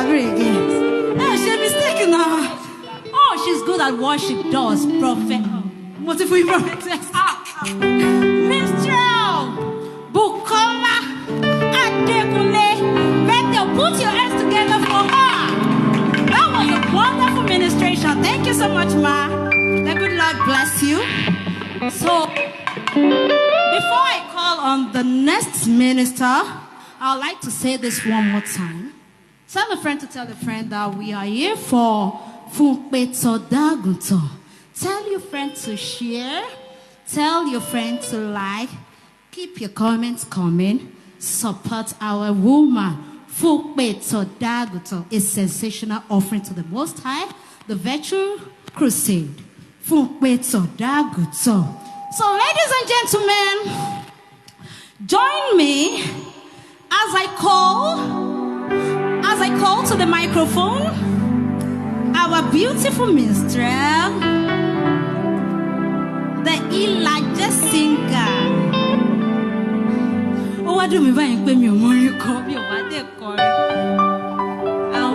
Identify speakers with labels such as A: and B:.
A: agree again.
B: Hey, she's mistaken now. Oh, she's good at what she does, prophet. What if we prophetess? Minstrel, Bukola, Adekule, better put your hands together for her. That was a wonderful ministration. Thank you so much, Ma. The good Lord bless you. So, before I call on the next minister, I would like to say this one more time. Tell a friend to tell a friend that we are here for Funpeto Dagunto. Tell your friend to share. Tell your friend to like. Keep your comments coming. Support our woman. Funpeto Dagunto is sensational offering to the Most High. The virtual crusade. Funpeto Dagunto. So, ladies and gentlemen, join me as I call to the microphone our beautiful minstrel, the Elijah singer. Oh, what do you mean by me?